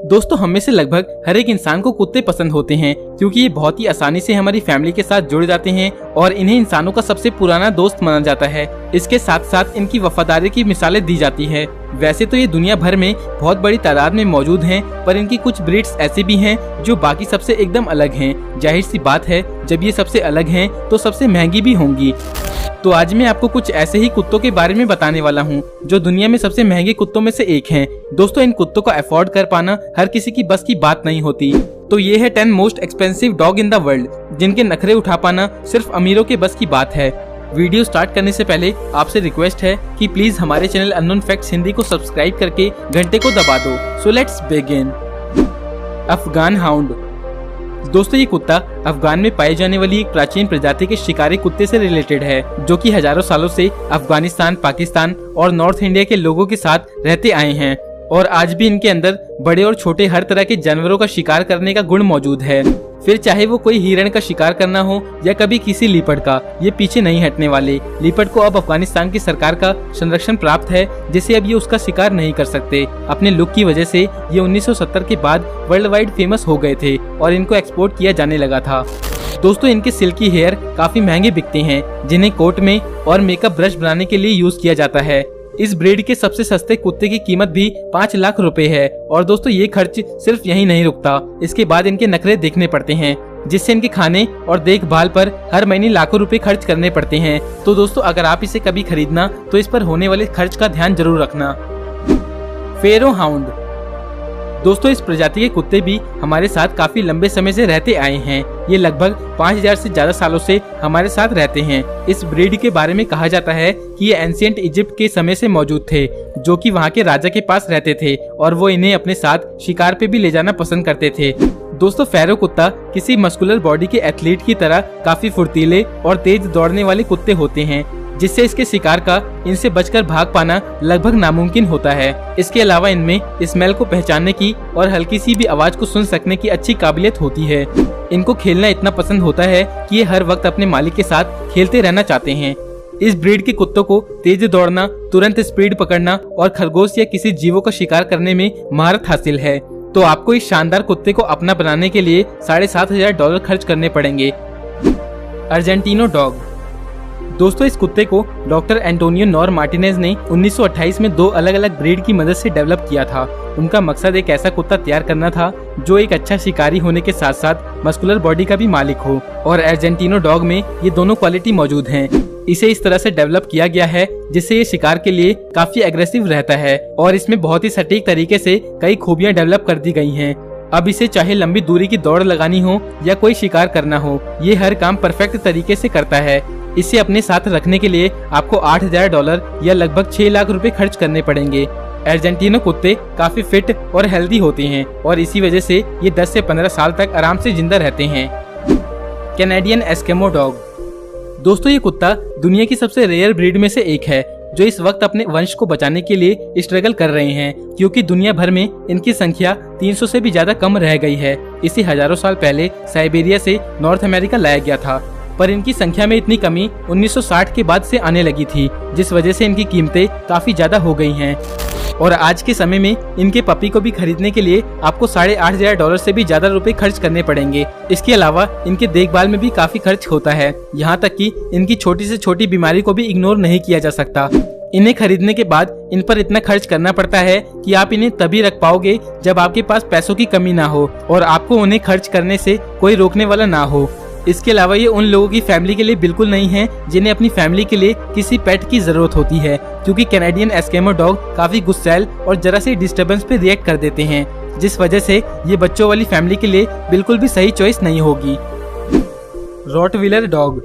दोस्तों हम में से लगभग हर एक इंसान को कुत्ते पसंद होते हैं क्योंकि ये बहुत ही आसानी से हमारी फैमिली के साथ जुड़ जाते हैं और इन्हें इंसानों का सबसे पुराना दोस्त माना जाता है। इसके साथ साथ इनकी वफादारी की मिसालें दी जाती है। वैसे तो ये दुनिया भर में बहुत बड़ी तादाद में मौजूद हैं, पर इनकी कुछ ब्रीड्स ऐसी भी हैं जो बाकी सबसे एकदम अलग हैं। जाहिर सी बात है, जब ये सबसे अलग हैं तो सबसे महंगी भी होंगी। तो आज मैं आपको कुछ ऐसे ही कुत्तों के बारे में बताने वाला हूँ जो दुनिया में सबसे महंगे कुत्तों में से एक हैं। दोस्तों इन कुत्तों को अफोर्ड कर पाना हर किसी की बस की बात नहीं होती। तो ये है 10 most expensive dog in the world, जिनके नखरे उठा पाना सिर्फ अमीरों के बस की बात है। वीडियो स्टार्ट करने से पहले आपसे रिक्वेस्ट है कि प्लीज हमारे चैनल अननोन फैक्ट्स हिंदी को सब्सक्राइब करके घंटे को दबा दो। So let's begin. Afghan hound. दोस्तों ये कुत्ता अफगान में पाए जाने वाली एक प्राचीन प्रजाति के शिकारी कुत्ते से रिलेटेड है, जो कि हजारों सालों से अफगानिस्तान, पाकिस्तान और नॉर्थ इंडिया के लोगों के साथ रहते आए हैं और आज भी इनके अंदर बड़े और छोटे हर तरह के जानवरों का शिकार करने का गुण मौजूद है। फिर चाहे वो कोई हिरण का शिकार करना हो या कभी किसी लीपर्ड का, ये पीछे नहीं हटने वाले। लीपर्ड को अब अफगानिस्तान की सरकार का संरक्षण प्राप्त है, जिससे अब ये उसका शिकार नहीं कर सकते। अपने लुक की वजह से ये 1970 के बाद वर्ल्ड वाइड फेमस हो गए थे और इनको एक्सपोर्ट किया जाने लगा था। दोस्तों इनके सिल्की हेयर काफी महंगे बिकते हैं, जिन्हें कोट में और मेकअप ब्रश बनाने के लिए यूज किया जाता है। इस ब्रीड के सबसे सस्ते कुत्ते की कीमत भी 5 लाख रुपए है। और दोस्तों ये खर्च सिर्फ यहीं नहीं रुकता, इसके बाद इनके नखरे देखने पड़ते हैं, जिससे इनके खाने और देखभाल पर हर महीने लाखों रुपए खर्च करने पड़ते हैं। तो दोस्तों अगर आप इसे कभी खरीदना तो इस पर होने वाले खर्च का ध्यान जरूर रखना। फेरो हाउंड। दोस्तों इस प्रजाति के कुत्ते भी हमारे साथ काफी लंबे समय से रहते आए हैं। ये लगभग 5000 से ज्यादा सालों से हमारे साथ रहते हैं। इस ब्रीड के बारे में कहा जाता है कि ये एंशिएंट इजिप्ट के समय से मौजूद थे, जो कि वहाँ के राजा के पास रहते थे और वो इन्हें अपने साथ शिकार पे भी ले जाना पसंद करते थे। दोस्तों फेरो कुत्ता किसी मस्कुलर बॉडी के एथलीट की तरह काफी फुर्तीले और तेज दौड़ने वाले कुत्ते होते हैं, जिससे इसके शिकार का इनसे बचकर भाग पाना लगभग नामुमकिन होता है। इसके अलावा इनमें स्मेल को पहचानने की और हल्की सी भी आवाज को सुन सकने की अच्छी काबिलियत होती है। इनको खेलना इतना पसंद होता है कि ये हर वक्त अपने मालिक के साथ खेलते रहना चाहते हैं। इस ब्रीड के कुत्तों को तेज दौड़ना, तुरंत स्पीड पकड़ना और खरगोश या किसी जीवों का शिकार करने में महारत हासिल है। तो आपको इस शानदार कुत्ते को अपना बनाने के लिए $7,500 खर्च करने पड़ेंगे। Argentino dog. दोस्तों इस कुत्ते को डॉक्टर एंटोनियो नॉर मार्टिनेज ने 1928 में 2 अलग अलग ब्रीड की मदद से डेवलप किया था। उनका मकसद एक ऐसा कुत्ता तैयार करना था जो एक अच्छा शिकारी होने के साथ साथ मस्कुलर बॉडी का भी मालिक हो, और अर्जेंटीनो डॉग में ये दोनों क्वालिटी मौजूद हैं। इसे इस तरह से डेवलप किया गया है जिससे ये शिकार के लिए काफी एग्रेसिव रहता है और इसमें बहुत ही सटीक तरीके से कई खूबियां डेवलप कर दी गई हैं। अब इसे चाहे लंबी दूरी की दौड़ लगानी हो या कोई शिकार करना हो, ये हर काम परफेक्ट तरीके से करता है। इसे अपने साथ रखने के लिए आपको $8,000 या लगभग 6 लाख रुपए खर्च करने पड़ेंगे। अर्जेंटीनो कुत्ते काफी फिट और हेल्दी होते हैं और इसी वजह से ये 10 से 15 साल तक आराम से जिंदा रहते हैं। Canadian Eskimo dog. दोस्तों ये कुत्ता दुनिया की सबसे रेयर ब्रीड में से एक है, जो इस वक्त अपने वंश को बचाने के लिए स्ट्रगल कर रहे हैं, क्योंकि दुनिया भर में इनकी संख्या 300 से भी ज्यादा कम रह गई है। इसे हजारों साल पहले साइबेरिया से नॉर्थ अमेरिका लाया गया था, पर इनकी संख्या में इतनी कमी 1960 के बाद से आने लगी थी, जिस वजह से इनकी कीमतें काफी ज्यादा हो गई हैं। और आज के समय में इनके पपी को भी खरीदने के लिए आपको $8,500 से भी ज्यादा रुपए खर्च करने पड़ेंगे। इसके अलावा इनके देखभाल में भी काफी खर्च होता है, यहाँ तक कि इनकी छोटी से छोटी बीमारी को भी इग्नोर नहीं किया जा सकता। इन्हें खरीदने के बाद इन पर इतना खर्च करना पड़ता है कि आप इन्हें तभी रख पाओगे जब आपके पास पैसों की कमी ना हो और आपको उन्हें खर्च करने से कोई रोकने वाला ना हो। इसके अलावा ये उन लोगों की फैमिली के लिए बिल्कुल नहीं है जिन्हें अपनी फैमिली के लिए किसी पेट की जरूरत होती है, क्योंकि कैनेडियन एस्किमो डॉग काफी गुस्सैल और जरा सी डिस्टर्बेंस पे रिएक्ट कर देते हैं, जिस वजह से ये बच्चों वाली फैमिली के लिए बिल्कुल भी सही चॉइस नहीं होगी। Rottweiler dog.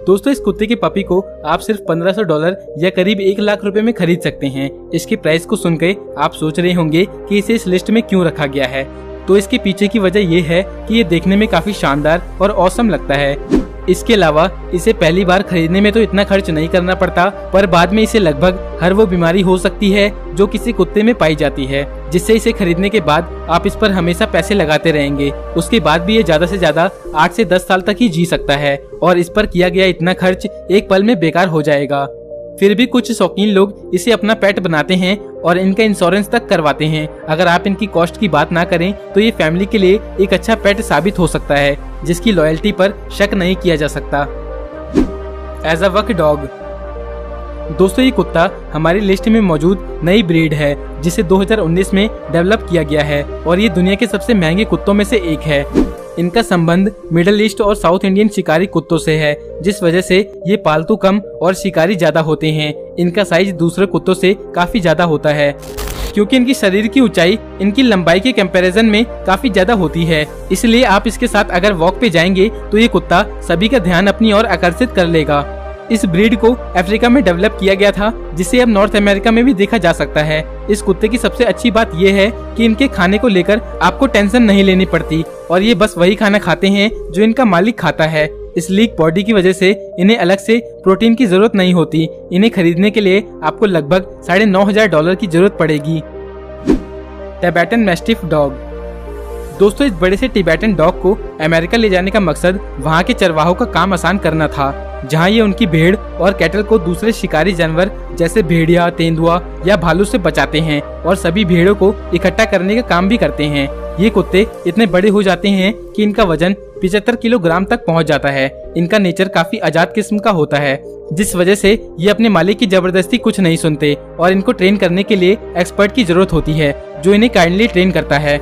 दोस्तों इस कुत्ते के पपी को आप सिर्फ $1,500 या करीब 1 लाख रुपए में खरीद सकते हैं। इसके प्राइस को सुनकर आप सोच रहे होंगे कि इसे इस लिस्ट में क्यों रखा गया है, तो इसके पीछे की वजह ये है कि ये देखने में काफी शानदार और ऑसम लगता है। इसके अलावा इसे पहली बार खरीदने में तो इतना खर्च नहीं करना पड़ता, पर बाद में इसे लगभग हर वो बीमारी हो सकती है जो किसी कुत्ते में पाई जाती है, जिससे इसे खरीदने के बाद आप इस पर हमेशा पैसे लगाते रहेंगे। उसके बाद भी ये ज्यादा से ज्यादा 8 से 10 साल तक ही जी सकता है और इस पर किया गया इतना खर्च एक पल में बेकार हो जाएगा। फिर भी कुछ शौकीन लोग इसे अपना पेट बनाते हैं और इनका इंश्योरेंस तक करवाते हैं। अगर आप इनकी कॉस्ट की बात ना करें तो ये फैमिली के लिए एक अच्छा पेट साबित हो सकता है, जिसकी लॉयल्टी पर शक नहीं किया जा सकता। As a work dog. दोस्तों ये कुत्ता हमारी लिस्ट में मौजूद नई ब्रीड है, जिसे 2019 में डेवलप किया गया है और ये दुनिया के सबसे महंगे कुत्तों में से एक है। इनका संबंध मिडिल ईस्ट और साउथ इंडियन शिकारी कुत्तों से है, जिस वजह से ये पालतू कम और शिकारी ज्यादा होते हैं। इनका साइज दूसरे कुत्तों से काफी ज्यादा होता है, क्योंकि इनकी शरीर की ऊंचाई इनकी लंबाई के कंपैरिजन में काफी ज्यादा होती है। इसलिए आप इसके साथ अगर वॉक पे जाएंगे तो ये कुत्ता सभी का ध्यान अपनी ओर आकर्षित कर लेगा। इस ब्रीड को अफ्रीका में डेवलप किया गया था, जिसे अब नॉर्थ अमेरिका में भी देखा जा सकता है। इस कुत्ते की सबसे अच्छी बात यह है कि इनके खाने को लेकर आपको टेंशन नहीं लेनी पड़ती और ये बस वही खाना खाते हैं जो इनका मालिक खाता है। इस लीक बॉडी की वजह से इन्हें अलग से प्रोटीन की जरूरत नहीं होती। इन्हें खरीदने के लिए आपको लगभग $9,500 की जरूरत पड़ेगी। Tibetan mastiff dog. दोस्तों इस बड़े से टिबेटन डॉग को अमेरिका ले जाने का मकसद वहाँ के चरवाहों का काम आसान करना था, जहाँ ये उनकी भेड़ और कैटल को दूसरे शिकारी जानवर जैसे भेड़िया, तेंदुआ या भालू से बचाते हैं और सभी भेड़ों को इकट्ठा करने का काम भी करते हैं। ये कुत्ते इतने बड़े हो जाते हैं कि इनका वजन 75 किलोग्राम तक पहुंच जाता है। इनका नेचर काफी आजाद किस्म का होता है, जिस वजह से ये अपने मालिक की जबरदस्ती कुछ नहीं सुनते और इनको ट्रेन करने के लिए एक्सपर्ट की जरूरत होती है, जो इन्हें काइंडली ट्रेन करता है।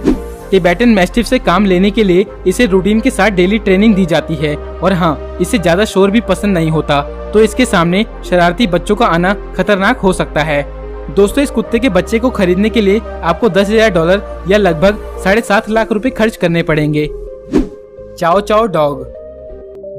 टिबेटन मैस्टिफ से काम लेने के लिए इसे रूटीन के साथ डेली ट्रेनिंग दी जाती है और हाँ, इसे ज्यादा शोर भी पसंद नहीं होता, तो इसके सामने शरारती बच्चों का आना खतरनाक हो सकता है। दोस्तों इस कुत्ते के बच्चे को खरीदने के लिए आपको $10,000 या लगभग 7.5 लाख रुपए खर्च करने पड़ेंगे। चाओ चाओ डॉग।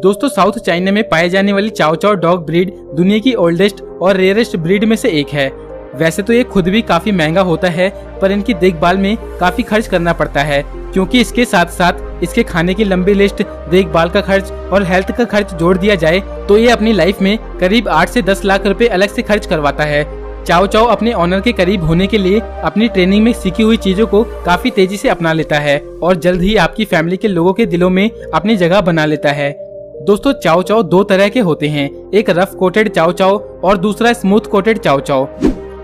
दोस्तों साउथ चाइना में पाए जाने वाली चाओ चाओ डॉग ब्रीड दुनिया की ओल्डेस्ट और रेयरेस्ट ब्रीड में से एक है। वैसे तो ये खुद भी काफी महंगा होता है, पर इनकी देखभाल में काफी खर्च करना पड़ता है, क्योंकि इसके साथ साथ इसके खाने की लंबी लिस्ट, देखभाल का खर्च और हेल्थ का खर्च जोड़ दिया जाए तो ये अपनी लाइफ में करीब 8 से 10 लाख रुपए अलग से खर्च करवाता है। चाओ चाओ अपने ऑनर के करीब होने के लिए अपनी ट्रेनिंग में सीखी हुई चीजों को काफी तेजी से अपना लेता है और जल्द ही आपकी फैमिली के लोगों के दिलों में अपनी जगह बना लेता है। दोस्तों चाओ चाओ दो तरह के होते हैं, एक रफ कोटेड चाओ चाओ और दूसरा स्मूथ कोटेड चाओ चाओ।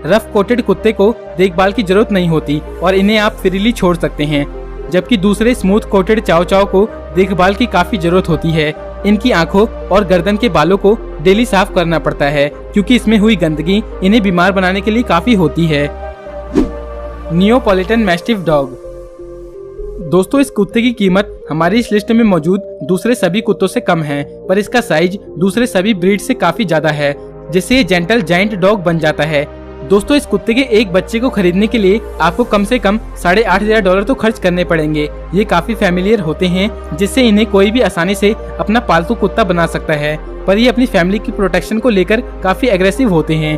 रफ कोटेड कुत्ते को देखभाल की जरूरत नहीं होती और इन्हें आप फ्रीली छोड़ सकते हैं, जबकि दूसरे स्मूथ कोटेड चाओ चाओ को देखभाल की काफी जरूरत होती है। इनकी आंखों और गर्दन के बालों को डेली साफ करना पड़ता है, क्योंकि इसमें हुई गंदगी इन्हें बीमार बनाने के लिए काफी होती है। Neapolitan mastiff dog. दोस्तों इस कुत्ते की कीमत हमारी इस लिस्ट में मौजूद दूसरे सभी कुत्तों से कम है, पर इसका साइज दूसरे सभी ब्रीड से काफी ज्यादा है, जिससे ये जेंटल जायंट डॉग बन जाता है। दोस्तों इस कुत्ते के एक बच्चे को खरीदने के लिए आपको कम से कम $8,500 तो खर्च करने पड़ेंगे। ये काफी फैमिलियर होते हैं, जिससे इन्हें कोई भी आसानी से अपना पालतू कुत्ता बना सकता है, पर ये अपनी फैमिली की प्रोटेक्शन को लेकर काफी एग्रेसिव होते हैं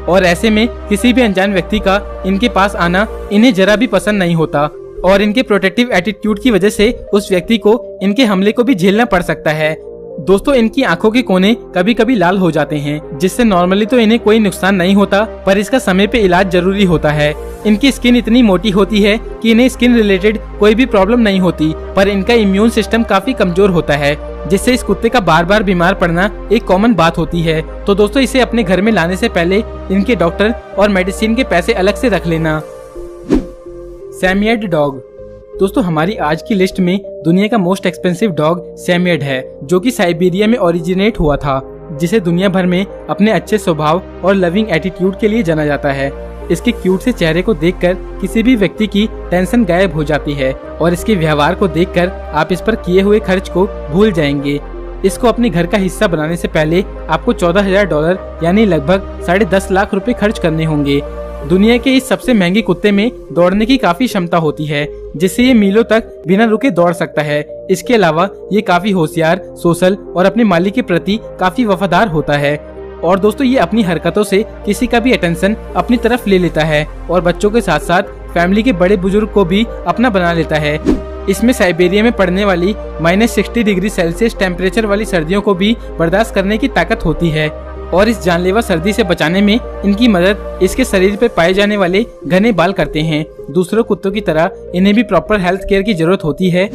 और ऐसे में किसी भी अनजान व्यक्ति का इनके पास आना इन्हें जरा भी पसंद नहीं होता और इनके प्रोटेक्टिव एटीट्यूड की वजह से उस व्यक्ति को इनके हमले को भी झेलना पड़ सकता है। दोस्तों इनकी आंखों के कोने कभी कभी लाल हो जाते हैं, जिससे नॉर्मली तो इन्हें कोई नुकसान नहीं होता, पर इसका समय पे इलाज जरूरी होता है। इनकी स्किन इतनी मोटी होती है कि इन्हें स्किन रिलेटेड कोई भी प्रॉब्लम नहीं होती, पर इनका इम्यून सिस्टम काफी कमजोर होता है, जिससे इस कुत्ते का बार बार बीमार पड़ना एक कॉमन बात होती है। तो दोस्तों इसे अपने घर में लाने से पहले इनके डॉक्टर और मेडिसिन के पैसे अलग से रख लेना। सैमियड डॉग। दोस्तों हमारी आज की लिस्ट में दुनिया का मोस्ट एक्सपेंसिव डॉग सैमियड है, जो कि साइबेरिया में ओरिजिनेट हुआ था, जिसे दुनिया भर में अपने अच्छे स्वभाव और लविंग एटीट्यूड के लिए जाना जाता है। इसके क्यूट से चेहरे को देखकर किसी भी व्यक्ति की टेंशन गायब हो जाती है और इसके व्यवहार को देखकर आप इस पर किए हुए खर्च को भूल जाएंगे। इसको अपने घर का हिस्सा बनाने से पहले आपको $14,000 यानी लगभग 10.5 लाख रुपए खर्च करने होंगे। दुनिया के इस सबसे महंगे कुत्ते में दौड़ने की काफी क्षमता होती है, जिससे ये मीलों तक बिना रुके दौड़ सकता है। इसके अलावा ये काफी होशियार, सोशल और अपने मालिक के प्रति काफी वफादार होता है। और दोस्तों ये अपनी हरकतों से किसी का भी अटेंशन अपनी तरफ ले लेता है और बच्चों के साथ साथ फैमिली के बड़े बुजुर्ग को भी अपना बना लेता है। इसमें साइबेरिया में पड़ने वाली -60 डिग्री सेल्सियस टेम्परेचर वाली सर्दियों को भी बर्दाश्त करने की ताकत होती है और इस जानलेवा सर्दी से बचाने में इनकी मदद इसके शरीर पर पाए जाने वाले घने बाल करते हैं। दूसरों कुत्तों की तरह इन्हें भी प्रॉपर हेल्थ केयर की जरूरत होती है,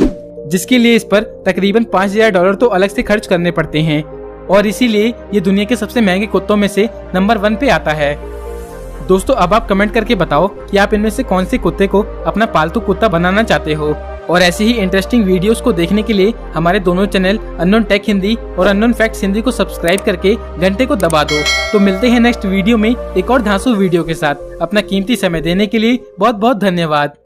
जिसके लिए इस पर तकरीबन $5,000 तो अलग से खर्च करने पड़ते हैं और इसीलिए ये दुनिया के सबसे महंगे कुत्तों में से नंबर 1 पे आता है। दोस्तों अब आप कमेंट करके बताओ कि आप इनमें से कौन से कुत्ते को अपना पालतू कुत्ता बनाना चाहते हो। और ऐसे ही इंटरेस्टिंग वीडियोस को देखने के लिए हमारे दोनों चैनल अननोन टेक हिंदी और अननोन फैक्ट्स हिंदी को सब्सक्राइब करके घंटे को दबा दो। तो मिलते हैं नेक्स्ट वीडियो में एक और धांसू वीडियो के साथ। अपना कीमती समय देने के लिए बहुत बहुत धन्यवाद।